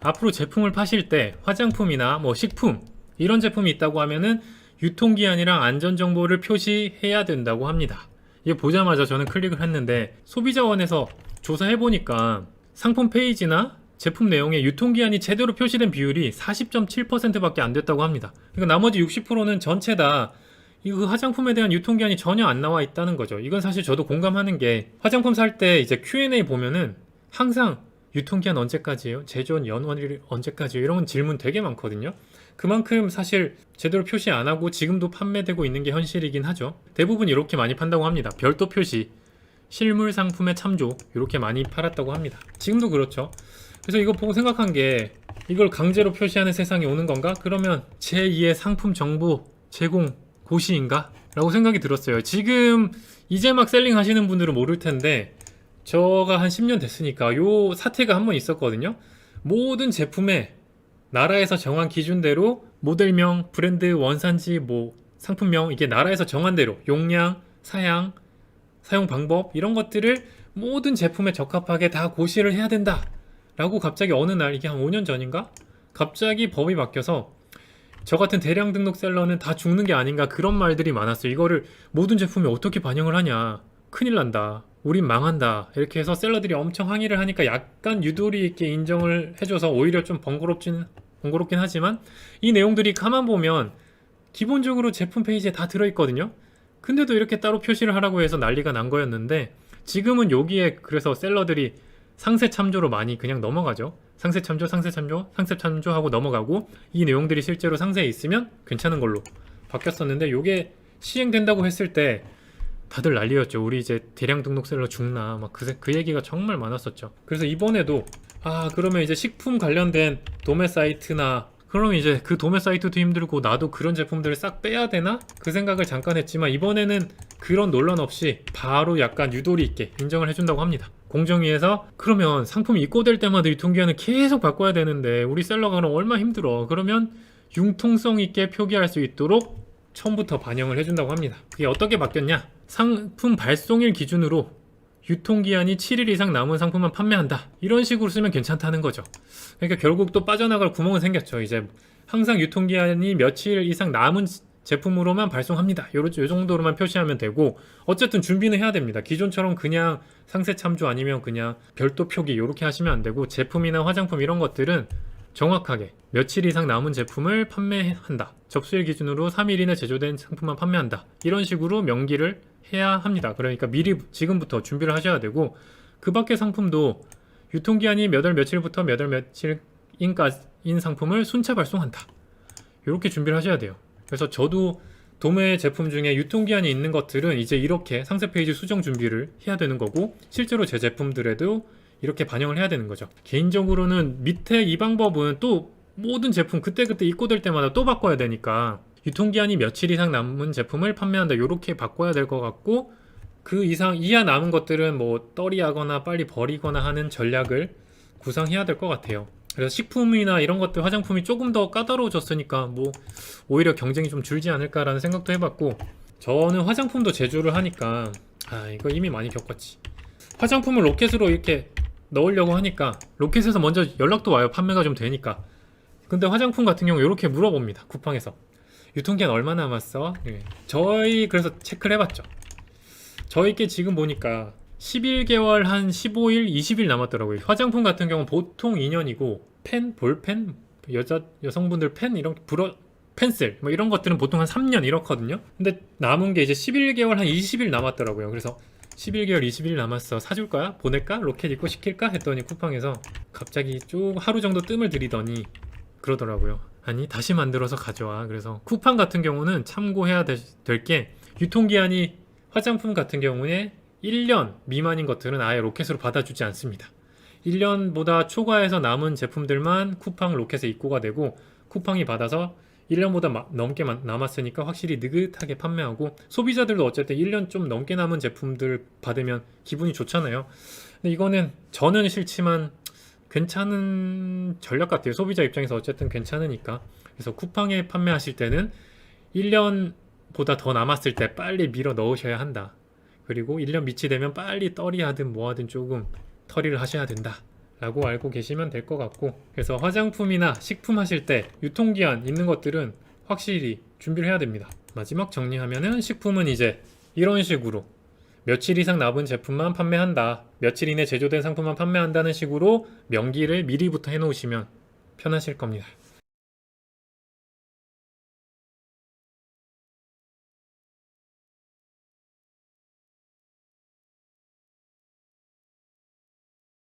앞으로 제품을 파실 때 화장품이나 뭐 식품 이런 제품이 있다고 하면은 유통기한이랑 안전정보를 표시해야 된다고 합니다. 이게 보자마자 저는 클릭을 했는데 소비자원에서 조사해보니까 상품 페이지나 제품 내용에 유통기한이 제대로 표시된 비율이 40.7%밖에 안 됐다고 합니다. 그러니까 나머지 60%는 전체 다 그 화장품에 대한 유통기한이 전혀 안 나와 있다는 거죠. 이건 사실 저도 공감하는 게 화장품 살 때 이제 Q&A 보면은 항상 유통기한 언제까지예요? 제조원 연원일 언제까지예요? 이런 질문 되게 많거든요. 그만큼 사실 제대로 표시 안 하고 지금도 판매되고 있는 게 현실이긴 하죠. 대부분 이렇게 많이 판다고 합니다. 별도 표시, 실물 상품의 참조 이렇게 많이 팔았다고 합니다. 지금도 그렇죠. 그래서 이거 보고 생각한 게 이걸 강제로 표시하는 세상이 오는 건가? 그러면 제2의 상품 정보 제공 고시인가? 라고 생각이 들었어요. 지금 이제 막 셀링 하시는 분들은 모를 텐데 저가 한 10년 됐으니까 요 사태가 한 번 있었거든요. 모든 제품에 나라에서 정한 기준대로 모델명, 브랜드, 원산지, 뭐 상품명 이게 나라에서 정한 대로 용량, 사양, 사용 방법 이런 것들을 모든 제품에 적합하게 다 고시를 해야 된다 라고 갑자기 어느 날 이게 한 5년 전인가? 갑자기 법이 바뀌어서 저 같은 대량 등록 셀러는 다 죽는 게 아닌가 그런 말들이 많았어요. 이거를 모든 제품에 어떻게 반영을 하냐, 큰일 난다, 우린 망한다 이렇게 해서 셀러들이 엄청 항의를 하니까 약간 유도리 있게 인정을 해줘서 오히려 좀 번거롭긴 하지만 이 내용들이 가만 보면 기본적으로 제품 페이지에 다 들어있거든요. 근데도 이렇게 따로 표시를 하라고 해서 난리가 난 거였는데 지금은 여기에 그래서 셀러들이 상세 참조로 많이 그냥 넘어가죠. 상세 참조, 상세 참조, 상세 참조하고 넘어가고 이 내용들이 실제로 상세에 있으면 괜찮은 걸로 바뀌었었는데 이게 시행된다고 했을 때 다들 난리였죠. 우리 이제 대량 등록 셀러 죽나 막 그 얘기가 정말 많았었죠. 그래서 이번에도 그러면 이제 식품 관련된 도매 사이트나 그럼 이제 그 도매 사이트도 힘들고 나도 그런 제품들을 싹 빼야 되나? 그 생각을 잠깐 했지만 이번에는 그런 논란 없이 바로 약간 유도리 있게 인정을 해준다고 합니다. 공정위에서 그러면 상품이 입고될 때마다 유통기한을 계속 바꿔야 되는데 우리 셀러가 그럼 얼마나 힘들어. 그러면 융통성 있게 표기할 수 있도록 처음부터 반영을 해준다고 합니다. 그게 어떻게 바뀌었냐? 상품 발송일 기준으로 유통기한이 7일 이상 남은 상품만 판매한다. 이런 식으로 쓰면 괜찮다는 거죠. 그러니까 결국 또 빠져나갈 구멍은 생겼죠. 이제 항상 유통기한이 며칠 이상 남은 제품으로만 발송합니다. 요 정도로만 표시하면 되고 어쨌든 준비는 해야 됩니다. 기존처럼 그냥 상세 참조 아니면 그냥 별도 표기 이렇게 하시면 안 되고 제품이나 화장품 이런 것들은 정확하게 며칠 이상 남은 제품을 판매한다. 접수일 기준으로 3일 이내 제조된 상품만 판매한다. 이런 식으로 명기를 해야 합니다. 그러니까 미리 지금부터 준비를 하셔야 되고 그 밖의 상품도 유통기한이 몇 월 며칠부터 몇 월 며칠인 상품을 순차 발송한다. 이렇게 준비를 하셔야 돼요. 그래서 저도 도매 제품 중에 유통기한이 있는 것들은 이제 이렇게 상세 페이지 수정 준비를 해야 되는 거고 실제로 제 제품들에도 이렇게 반영을 해야 되는 거죠. 개인적으로는 밑에 이 방법은 또 모든 제품 그때그때 입고될 때마다 또 바꿔야 되니까 유통기한이 며칠 이상 남은 제품을 판매한다 이렇게 바꿔야 될 것 같고 그 이하 남은 것들은 뭐 떨이하거나 빨리 버리거나 하는 전략을 구상해야 될 것 같아요. 그래서 식품이나 이런 것들 화장품이 조금 더 까다로워졌으니까 뭐 오히려 경쟁이 좀 줄지 않을까라는 생각도 해봤고 저는 화장품도 제조를 하니까 이거 이미 많이 겪었지. 화장품을 로켓으로 이렇게 넣으려고 하니까 로켓에서 먼저 연락도 와요. 판매가 좀 되니까. 근데 화장품 같은 경우 이렇게 물어봅니다. 쿠팡에서 유통기한 얼마 남았어? 저희 그래서 체크를 해봤죠. 저희께 지금 보니까 11개월 한 15일, 20일 남았더라고요. 화장품 같은 경우는 보통 2년이고 펜, 볼펜, 여성분들 펜 이런 펜슬 뭐 이런 것들은 보통 한 3년 이렇거든요. 근데 남은 게 이제 11개월 한 20일 남았더라고요. 그래서 11개월 20일 남았어. 사줄 거야? 보낼까? 로켓 입고 시킬까? 했더니 쿠팡에서 갑자기 쭉 하루 정도 뜸을 들이더니 그러더라고요. 아니 다시 만들어서 가져와. 그래서 쿠팡 같은 경우는 참고해야 될 게 유통기한이 화장품 같은 경우에 1년 미만인 것들은 아예 로켓으로 받아주지 않습니다. 1년보다 초과해서 남은 제품들만 쿠팡 로켓에 입고가 되고 쿠팡이 받아서 1년보다 넘게 남았으니까 확실히 느긋하게 판매하고 소비자들도 어쨌든 1년 좀 넘게 남은 제품들 받으면 기분이 좋잖아요. 근데 이거는 저는 싫지만 괜찮은 전략 같아요. 소비자 입장에서 어쨌든 괜찮으니까. 그래서 쿠팡에 판매하실 때는 1년보다 더 남았을 때 빨리 밀어 넣으셔야 한다. 그리고 1년 밑이 되면 빨리 떨이 하든 뭐 하든 조금 처리를 하셔야 된다 라고 알고 계시면 될 것 같고, 그래서 화장품이나 식품 하실 때 유통기한 있는 것들은 확실히 준비를 해야 됩니다. 마지막 정리하면은 식품은 이제 이런 식으로 며칠 이상 남은 제품만 판매한다, 며칠 이내 제조된 상품만 판매한다는 식으로 명기를 미리부터 해놓으시면 편하실 겁니다.